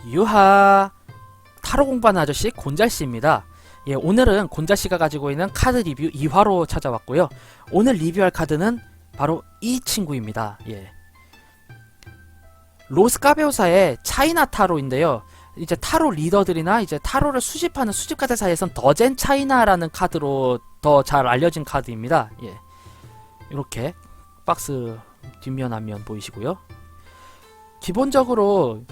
유하 타로 공부하는 아저씨 곤잘씨입니다. 예, 오늘은 곤잘씨가 가지고 있는 카드 리뷰 2화로 찾아왔고요. 오늘 리뷰할 카드는 바로 이 친구입니다. 예. 로스카베오사의 차이나 타로인데요. 이제 타로 리더들이나 이제 타로를 수집하는 수집가들 사이에선 더젠 차이나라는 카드로 더 잘 알려진 카드입니다. 예. 이렇게 박스 뒷면 앞면 보이시고요. 기본적으로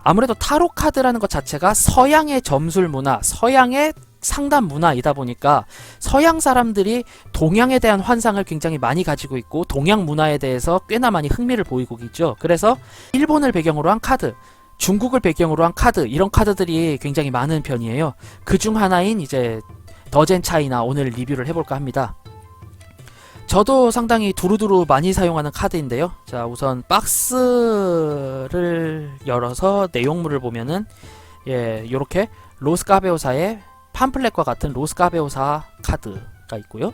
아무래도 타로 카드라는 것 자체가 서양의 점술 문화, 서양의 상담 문화이다 보니까 서양 사람들이 동양에 대한 환상을 굉장히 많이 가지고 있고 동양 문화에 대해서 꽤나 많이 흥미를 보이고 있죠. 그래서 일본을 배경으로 한 카드, 중국을 배경으로 한 카드, 이런 카드들이 굉장히 많은 편이에요. 그중 하나인 이제 더젠 차이나 오늘 리뷰를 해볼까 합니다. 저도 상당히 두루두루 많이 사용하는 카드인데요. 자, 우선 박스를 열어서 내용물을 보면은 예, 요렇게 로스카베오사의 팜플렛과 같은 로스카베오사 카드가 있고요.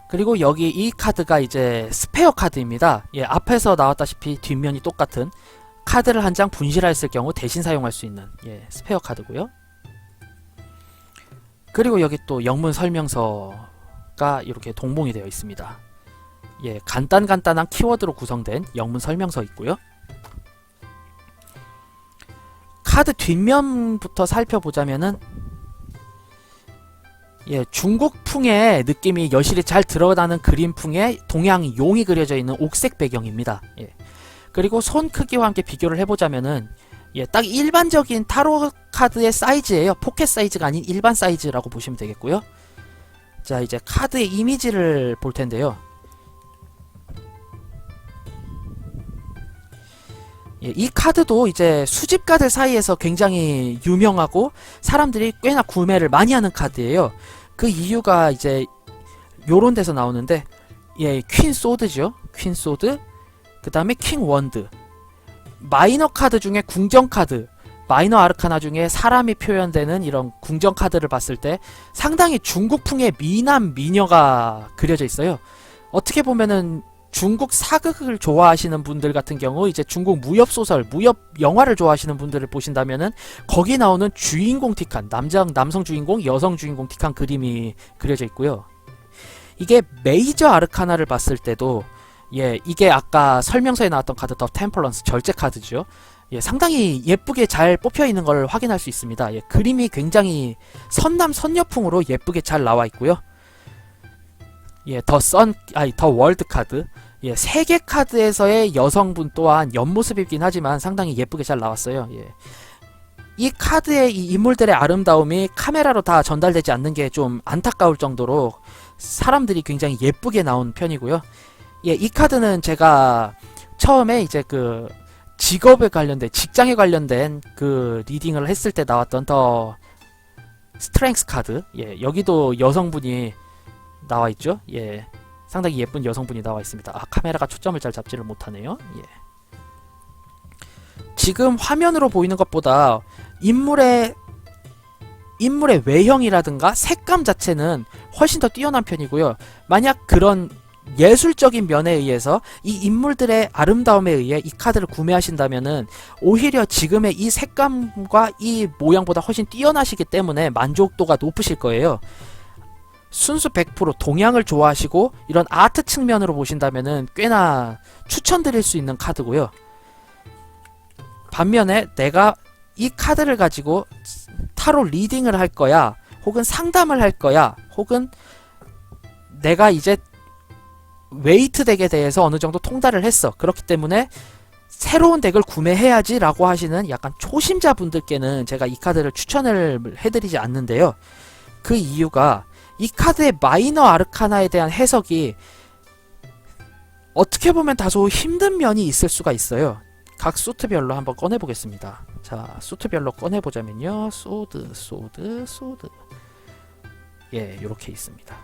그리고 여기 이 카드가 이제 스페어 카드입니다. 예, 앞에서 나왔다시피 뒷면이 똑같은 카드를 한 장 분실했을 경우 대신 사용할 수 있는 예, 스페어 카드고요. 그리고 여기 또 영문 설명서가 이렇게 동봉이 되어 있습니다. 예, 간단한 키워드로 구성된 영문 설명서 있고요. 카드 뒷면부터 살펴보자면은 예, 중국풍의 느낌이 여실히 잘 드러나는 그림풍에 동양 용이 그려져 있는 옥색 배경입니다. 예. 그리고 손 크기와 함께 비교를 해보자면은 예, 딱 일반적인 타로 카드의 사이즈예요. 포켓 사이즈가 아닌 일반 사이즈라고 보시면 되겠고요. 자, 이제 카드의 이미지를 볼 텐데요. 예, 이 카드도 이제 수집가들 사이에서 굉장히 유명하고 사람들이 꽤나 구매를 많이 하는 카드예요. 그 이유가 이제 요런 데서 나오는데 예, 퀸 소드죠. 퀸 소드. 그 다음에 킹 원드. 마이너 카드 중에 궁정 카드, 마이너 아르카나 중에 사람이 표현되는 이런 궁정 카드를 봤을 때 상당히 중국풍의 미남 미녀가 그려져 있어요. 어떻게 보면은 중국 사극을 좋아하시는 분들 같은 경우 이제 중국 무협 소설, 무협 영화를 좋아하시는 분들을 보신다면은 거기 나오는 주인공 틱한 남성 주인공, 여성 주인공 틱한 그림이 그려져 있고요. 이게 메이저 아르카나를 봤을 때도 예, 이게 아까 설명서에 나왔던 카드 더 템플런스 절제 카드죠. 예, 상당히 예쁘게 잘 뽑혀 있는 걸 확인할 수 있습니다. 예, 그림이 굉장히 선남 선녀풍으로 예쁘게 잘 나와 있고요. 예, 더 월드 카드. 예, 세계 카드에서의 여성분 또한 옆모습이긴 하지만 상당히 예쁘게 잘 나왔어요. 예. 이 카드의 이 인물들의 아름다움이 카메라로 다 전달되지 않는 게 좀 안타까울 정도로 사람들이 굉장히 예쁘게 나온 편이고요. 예, 이 카드는 제가 처음에 이제 그 직업에 관련된, 직장에 관련된 그 리딩을 했을 때 나왔던 더 스트렝스 카드. 예, 여기도 여성분이 나와 있죠. 예. 상당히 예쁜 여성분이 나와 있습니다. 아, 카메라가 초점을 잘 잡지를 못하네요. 예. 지금 화면으로 보이는 것보다 인물의 외형이라든가 색감 자체는 훨씬 더 뛰어난 편이고요. 만약 그런 예술적인 면에 의해서 이 인물들의 아름다움에 의해 이 카드를 구매하신다면은 오히려 지금의 이 색감과 이 모양보다 훨씬 뛰어나시기 때문에 만족도가 높으실 거예요. 순수 100% 동양을 좋아하시고 이런 아트 측면으로 보신다면은 꽤나 추천드릴 수 있는 카드고요. 반면에 내가 이 카드를 가지고 타로 리딩을 할 거야, 혹은 상담을 할 거야, 혹은 내가 이제 웨이트 덱에 대해서 어느 정도 통달을 했어. 그렇기 때문에 새로운 덱을 구매해야지 라고 하시는 약간 초심자분들께는 제가 이 카드를 추천을 해드리지 않는데요. 그 이유가 이 카드의 마이너 아르카나에 대한 해석이 어떻게 보면 다소 힘든 면이 있을 수가 있어요. 각 수트별로 한번 꺼내보겠습니다. 자, 수트별로 꺼내보자면요. 소드. 예, 요렇게 있습니다.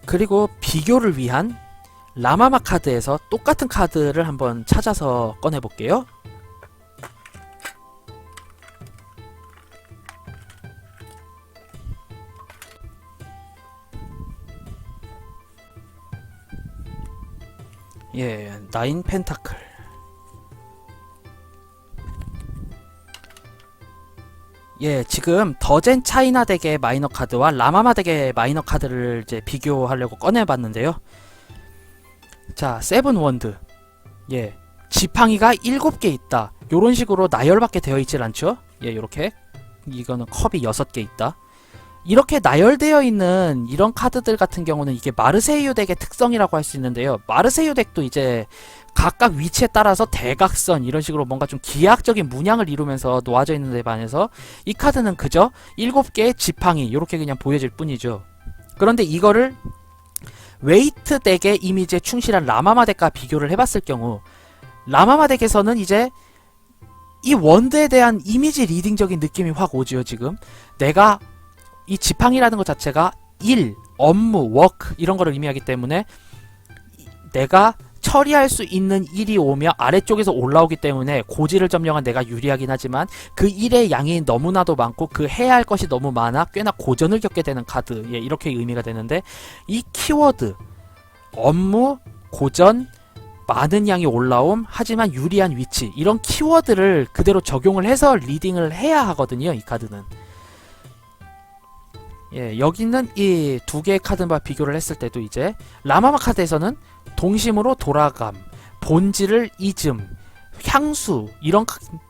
그리고 비교를 위한 라마마 카드에서 똑같은 카드를 한번 찾아서 꺼내볼게요. 예, 나인 펜타클. 예, 지금 더젠 차이나 덱의 마이너 카드와 라마마 덱의 마이너 카드를 이제 비교하려고 꺼내봤는데요. 자, 세븐 원드. 예, 지팡이가 7개 있다. 요런 식으로 나열밖에 되어 있질 않죠? 예, 요렇게. 이거는 컵이 6개 있다. 이렇게 나열되어 있는 이런 카드들 같은 경우는 이게 마르세유 덱의 특성이라고 할 수 있는데요. 마르세유 덱도 이제 각각 위치에 따라서 대각선 이런 식으로 뭔가 좀 기하학적인 문양을 이루면서 놓아져 있는 데 반해서 이 카드는 그저 7개의 지팡이 이렇게 그냥 보여질 뿐이죠. 그런데 이거를 웨이트 덱의 이미지에 충실한 라마마 덱과 비교를 해봤을 경우 라마마 덱에서는 이제 이 원드에 대한 이미지 리딩적인 느낌이 확 오지요. 지금 내가 이 지팡이라는 것 자체가 일, 업무, 워크 이런 거를 의미하기 때문에 내가 처리할 수 있는 일이 오며 아래쪽에서 올라오기 때문에 고지를 점령한 내가 유리하긴 하지만 그 일의 양이 너무나도 많고 그 해야 할 것이 너무 많아 꽤나 고전을 겪게 되는 카드. 예, 이렇게 의미가 되는데 이 키워드 업무, 고전, 많은 양이 올라옴, 하지만 유리한 위치 이런 키워드를 그대로 적용을 해서 리딩을 해야 하거든요. 이 카드는. 예, 여기는 이 두 개의 카드와 비교를 했을 때도 이제 라마마 카드에서는 동심으로 돌아감, 본질을 잊음, 향수 이런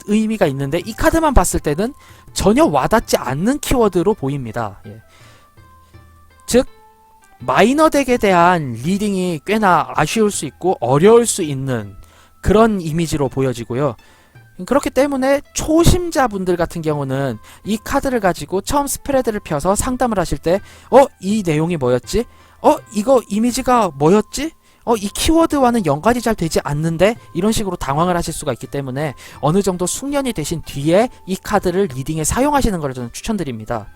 의미가 있는데 이 카드만 봤을 때는 전혀 와닿지 않는 키워드로 보입니다. 예. 즉 마이너 덱에 대한 리딩이 꽤나 아쉬울 수 있고 어려울 수 있는 그런 이미지로 보여지고요. 그렇기 때문에 초심자분들 같은 경우는 이 카드를 가지고 처음 스프레드를 펴서 상담을 하실 때 이 내용이 뭐였지? 이거 이미지가 뭐였지? 이 키워드와는 연관이 잘 되지 않는데? 이런 식으로 당황을 하실 수가 있기 때문에 어느 정도 숙련이 되신 뒤에 이 카드를 리딩에 사용하시는 걸 저는 추천드립니다.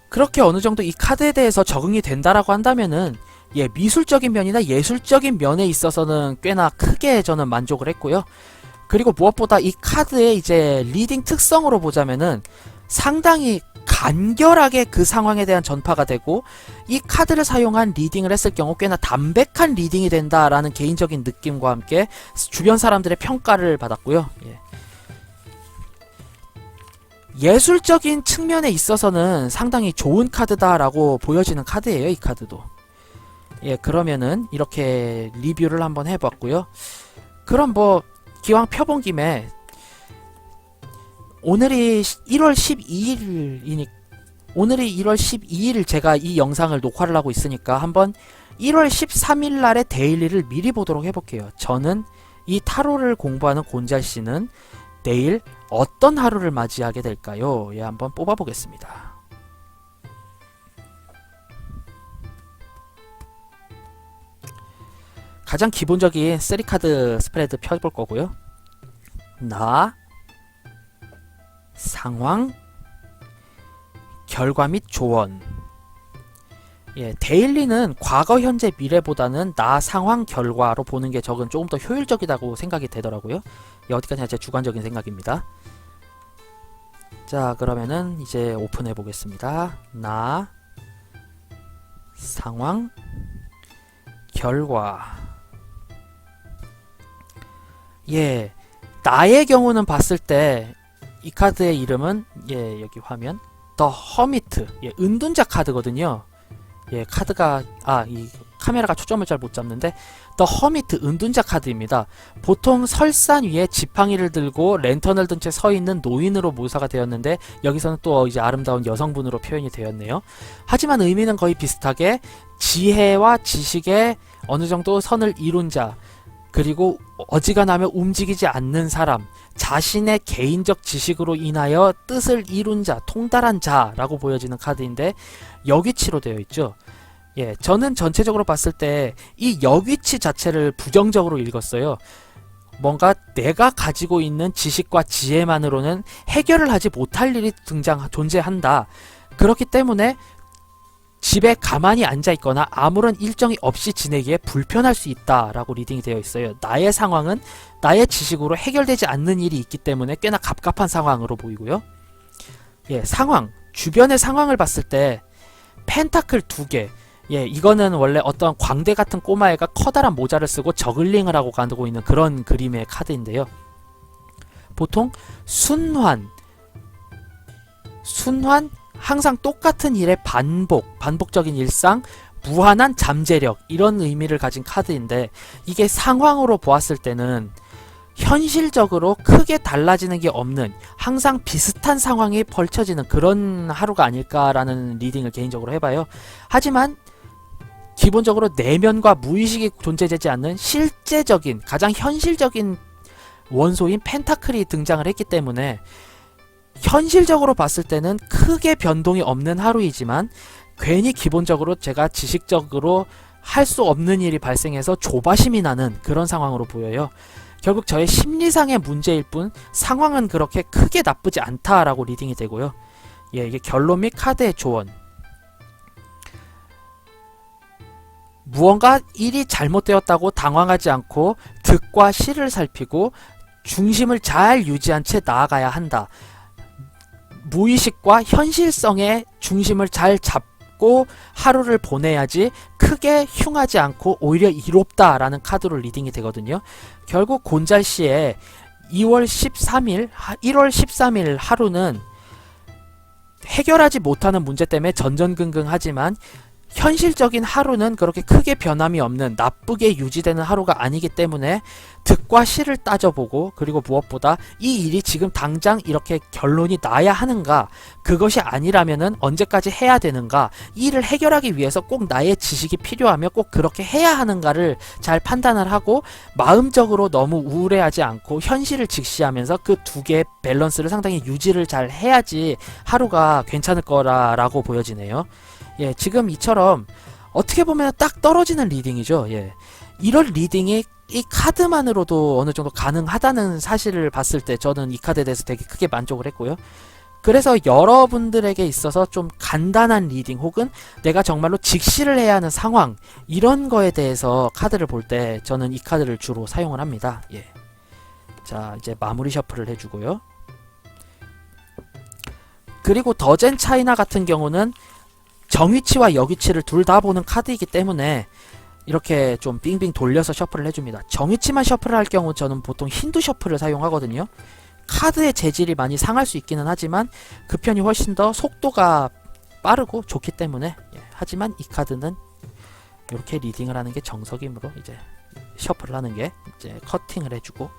그렇게 어느 정도 이 카드에 대해서 적응이 된다라고 한다면은 예, 미술적인 면이나 예술적인 면에 있어서는 꽤나 크게 저는 만족을 했고요. 그리고 무엇보다 이 카드의 이제 리딩 특성으로 보자면은 상당히 간결하게 그 상황에 대한 전파가 되고 이 카드를 사용한 리딩을 했을 경우 꽤나 담백한 리딩이 된다라는 개인적인 느낌과 함께 주변 사람들의 평가를 받았고요. 예. 예술적인 측면에 있어서는 상당히 좋은 카드다라고 보여지는 카드예요. 이 카드도. 예, 그러면은 이렇게 리뷰를 한번 해봤고요. 그럼 뭐 기왕 펴본 김에 오늘이 1월 12일이니 오늘이 1월 12일 제가 이 영상을 녹화를 하고 있으니까 한번 1월 13일 날의 데일리를 미리 보도록 해볼게요. 저는 이 타로를 공부하는 곤잘씨는 내일 어떤 하루를 맞이하게 될까요? 예, 한번 뽑아보겠습니다. 가장 기본적인 3카드 스프레드 펴볼 거고요. 나, 상황, 결과 및 조언. 예, 데일리는 과거, 현재, 미래보다는 나, 상황, 결과로 보는 게 저건 조금 더 효율적이라고 생각이 되더라고요. 예, 어디까지나 제 주관적인 생각입니다. 자, 그러면은 이제 오픈해 보겠습니다. 나, 상황, 결과. 예, 나의 경우는 봤을 때 이 카드의 이름은 예, 여기 화면 더 허미트. 예, 은둔자 카드거든요. 예, 카드가 이 카메라가 초점을 잘 못 잡는데 더 허미트 은둔자 카드입니다. 보통 설산 위에 지팡이를 들고 랜턴을 든 채 서 있는 노인으로 묘사가 되었는데 여기서는 또 이제 아름다운 여성분으로 표현이 되었네요. 하지만 의미는 거의 비슷하게 지혜와 지식의 어느 정도 선을 이룬 자, 그리고 어지간하면 움직이지 않는 사람, 자신의 개인적 지식으로 인하여 뜻을 이룬 자, 통달한 자라고 보여지는 카드인데 역위치로 되어 있죠. 예, 저는 전체적으로 봤을 때 이 역위치 자체를 부정적으로 읽었어요. 뭔가 내가 가지고 있는 지식과 지혜만으로는 해결을 하지 못할 일이 존재한다. 그렇기 때문에 집에 가만히 앉아있거나 아무런 일정이 없이 지내기에 불편할 수 있다라고 리딩이 되어 있어요. 나의 상황은 나의 지식으로 해결되지 않는 일이 있기 때문에 꽤나 갑갑한 상황으로 보이고요. 예, 상황, 주변의 상황을 봤을 때 펜타클 2개, 예, 이거는 원래 어떤 광대 같은 꼬마애가 커다란 모자를 쓰고 저글링을 하고 가고 있는 그런 그림의 카드인데요. 보통 순환, 항상 똑같은 일의 반복적인 일상, 무한한 잠재력, 이런 의미를 가진 카드인데, 이게 상황으로 보았을 때는 현실적으로 크게 달라지는 게 없는, 항상 비슷한 상황이 펼쳐지는 그런 하루가 아닐까라는 리딩을 개인적으로 해봐요. 하지만 기본적으로 내면과 무의식이 존재되지 않는 실제적인, 가장 현실적인 원소인 펜타클이 등장을 했기 때문에 현실적으로 봤을 때는 크게 변동이 없는 하루이지만, 괜히 기본적으로 제가 지식적으로 할 수 없는 일이 발생해서 조바심이 나는 그런 상황으로 보여요. 결국 저의 심리상의 문제일 뿐 상황은 그렇게 크게 나쁘지 않다라고 리딩이 되고요. 예, 이게 결론 및 카드의 조언. 무언가 일이 잘못되었다고 당황하지 않고 득과 실을 살피고 중심을 잘 유지한 채 나아가야 한다. 무의식과 현실성의 중심을 잘 잡고 하루를 보내야지 크게 흉하지 않고 오히려 이롭다라는 카드로 리딩이 되거든요. 결국 곤잘씨의 1월 13일 하루는 해결하지 못하는 문제 때문에 전전긍긍하지만 현실적인 하루는 그렇게 크게 변함이 없는 나쁘게 유지되는 하루가 아니기 때문에 득과 실을 따져보고, 그리고 무엇보다 이 일이 지금 당장 이렇게 결론이 나야 하는가, 그것이 아니라면은 언제까지 해야 되는가, 이 일을 해결하기 위해서 꼭 나의 지식이 필요하며 꼭 그렇게 해야 하는가를 잘 판단을 하고, 마음적으로 너무 우울해하지 않고 현실을 직시하면서 그 두 개의 밸런스를 상당히 유지를 잘 해야지 하루가 괜찮을 거라고 보여지네요. 예, 지금 이처럼 어떻게 보면 딱 떨어지는 리딩이죠. 예. 이런 리딩이 이 카드만으로도 어느 정도 가능하다는 사실을 봤을 때 저는 이 카드에 대해서 되게 크게 만족을 했고요. 그래서 여러분들에게 있어서 좀 간단한 리딩 혹은 내가 정말로 직시를 해야 하는 상황, 이런 거에 대해서 카드를 볼 때 저는 이 카드를 주로 사용을 합니다. 예. 자, 이제 마무리 셔플을 해주고요. 그리고 더젠 차이나 같은 경우는 정위치와 역위치를 둘 다 보는 카드이기 때문에 이렇게 좀 빙빙 돌려서 셔플을 해줍니다. 정위치만 셔플을 할 경우 저는 보통 힌두 셔플을 사용하거든요. 카드의 재질이 많이 상할 수 있기는 하지만 그 편이 훨씬 더 속도가 빠르고 좋기 때문에, 예. 하지만 이 카드는 이렇게 리딩을 하는 게 정석이므로 이제 셔플을 하는 게 이제 커팅을 해주고,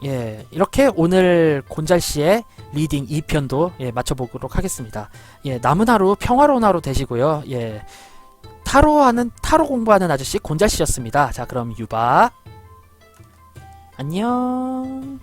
예, 이렇게 오늘 곤잘씨의 리딩 2편도 예, 맞춰보도록 하겠습니다. 예, 남은 하루 평화로운 하루 되시고요. 예, 타로 공부하는 아저씨 곤잘씨였습니다. 자, 그럼 유바 안녕.